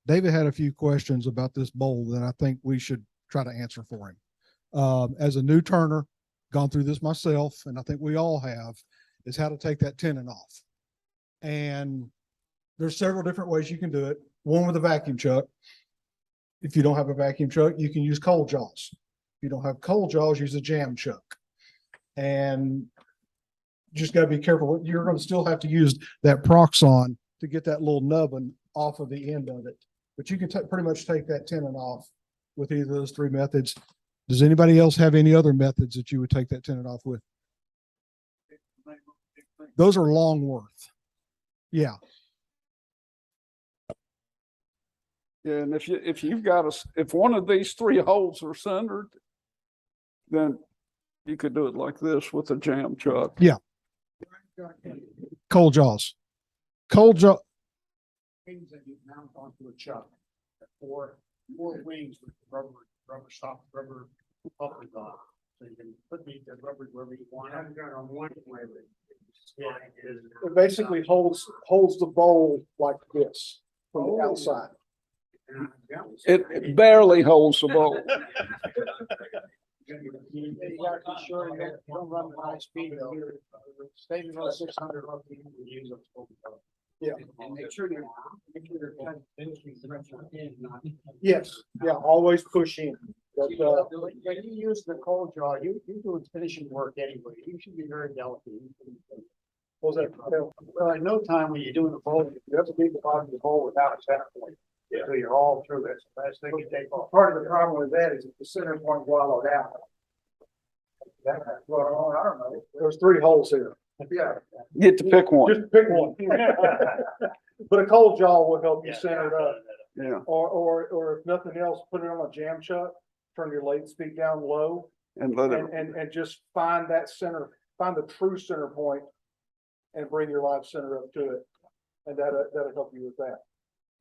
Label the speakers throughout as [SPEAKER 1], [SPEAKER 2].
[SPEAKER 1] David had a few questions about this bowl that I think we should try to answer for him. As a new turner, gone through this myself, and I think we all have, is how to take that tenon off. And there's several different ways you can do it. One with a vacuum chuck. If you don't have a vacuum chuck, you can use cold jaws. If you don't have cold jaws, use a jam chuck. And just got to be careful. You're going to still have to use that Proxon to get that little nubbin off of the end of it. But you can pretty much take that tenon off with either of those three methods. Does anybody else have any other methods that you would take that tenon off with? Those are Longworth. Yeah.
[SPEAKER 2] Yeah, and if you've got if one of these three holes are centered, then you could do it like this with a jam chuck.
[SPEAKER 1] Yeah. Cold jaws. Cold jaw.
[SPEAKER 3] Wings that you mount onto a chuck, four wings with rubber buffers on. So you can put the rubber wherever you want. I've got on one way.
[SPEAKER 1] It basically holds the bowl like this from the outside.
[SPEAKER 2] It barely holds the bowl.
[SPEAKER 3] You got to be sure you don't run high speed. Stay below 600 RPM and use them.
[SPEAKER 1] Yeah.
[SPEAKER 3] And make sure you're
[SPEAKER 1] Yes. Yeah. Always push in. But,
[SPEAKER 3] when you use the cold jaw, you're doing finishing work anyway. You should be very delicate.
[SPEAKER 1] what was that?
[SPEAKER 3] Well, at no time when you're doing the bowl, you have to leave the bottom of the bowl without a center point. Yeah. So you're all through it. So that's the thing you take off.
[SPEAKER 1] Part of the problem with that is if the center point wallowed out. Well, I don't know. There's three holes here. Yeah.
[SPEAKER 2] Get to pick one.
[SPEAKER 1] Just pick one. But a cold jaw will help you center it up.
[SPEAKER 2] Yeah.
[SPEAKER 1] Or if nothing else, put it on a jam chuck, turn your lathe speed down low
[SPEAKER 2] And let it.
[SPEAKER 1] and just find that center, find the true center point and bring your live center up to it. And that'll help you with that.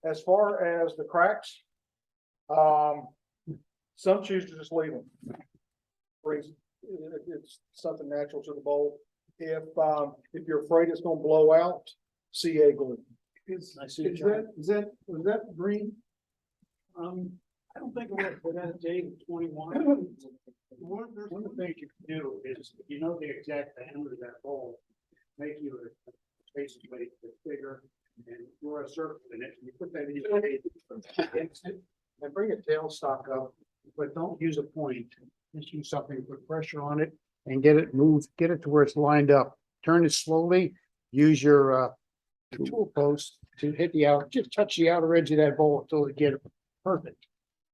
[SPEAKER 1] As far as the cracks, some choose to just leave them. It's something natural to the bowl. If you're afraid it's going to blow out, CA glue.
[SPEAKER 3] Was that green? I don't think it was, but that date of 21. One of the things you can do is, if you know the exact diameter of that bowl, make you a spacing plate that's bigger and draw a circle in it. And you put that in your against it and bring a tailstock up, but don't use a point. Just use something to put pressure on it and get it moved, get it to where it's lined up. Turn it slowly. Use your tool post to hit just touch the outer edge of that bowl until you get it perfect.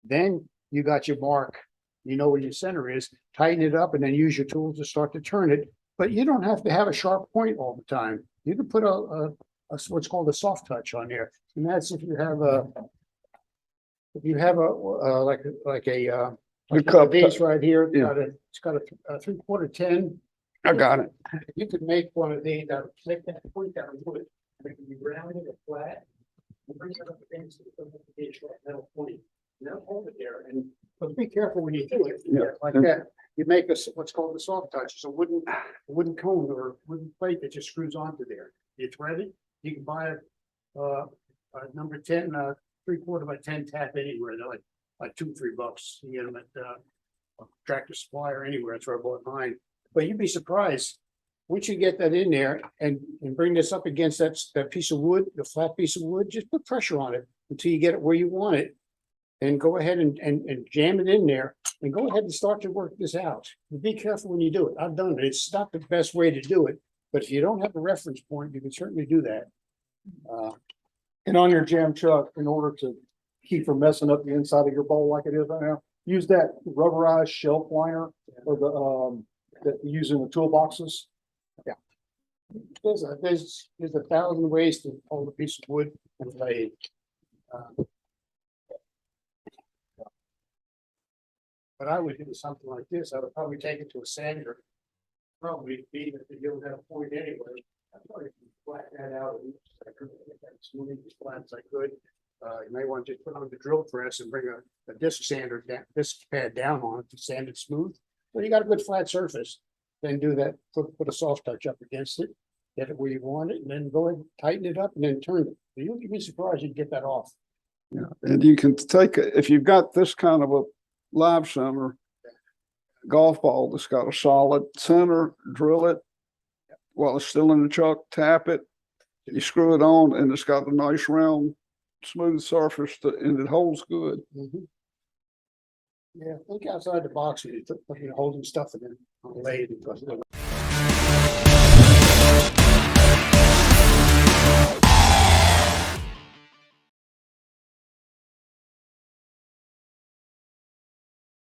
[SPEAKER 3] Then you got your mark. You know where your center is. Tighten it up and then use your tools to start to turn it. But you don't have to have a sharp point all the time. You can put a what's called a soft touch on there, and that's if you have like a base right here.
[SPEAKER 2] Yeah.
[SPEAKER 3] It's got a 3/4 10.
[SPEAKER 2] I got it.
[SPEAKER 3] You could make one of these that make that point down wood. It can be rounded or flat. And bring it up against the short metal point. And then hold it there. But be careful when you do it.
[SPEAKER 2] Yeah.
[SPEAKER 3] Like that. You make what's called a soft touch. It's a wooden cone or wooden plate that just screws onto there. You thread it. You can buy a number 10, 3/4 by 10 tap anywhere. They're like $2-3. You get them at a Tractor Supply or anywhere. That's where I bought mine. But you'd be surprised once you get that in there and bring this up against that piece of wood, the flat piece of wood. Just put pressure on it until you get it where you want it, and go ahead and jam it in there, and go ahead and start to work this out. But be careful when you do it. I've done it. It's not the best way to do it, but if you don't have a reference point, you can certainly do that.
[SPEAKER 1] And on your jam chuck, in order to keep from messing up the inside of your bowl like it is right now, use that rubberized shelf liner or the that you use in the toolboxes.
[SPEAKER 3] Yeah. There's 1,000 ways to hold a piece of wood and lay it. But I would do something like this. I would probably take it to a sander. Probably beat it if you don't have a point anyway. I'd probably flatten that out as smooth as flat as I could. You may want to just put on the drill press and bring a disc sander down, disc pad down on it to sand it smooth. So you got a good flat surface. Then do that, put a soft touch up against it, get it where you want it, and then go ahead and tighten it up and then turn it. You'll be surprised you get that off.
[SPEAKER 2] Yeah, and you can take, if you've got this kind of a live center golf ball that's got a solid center, drill it while it's still in the chuck, tap it, you screw it on, and it's got a nice round, smooth surface and it holds good.
[SPEAKER 3] Yeah, think outside the box, you holding stuff in it on a lathe. Because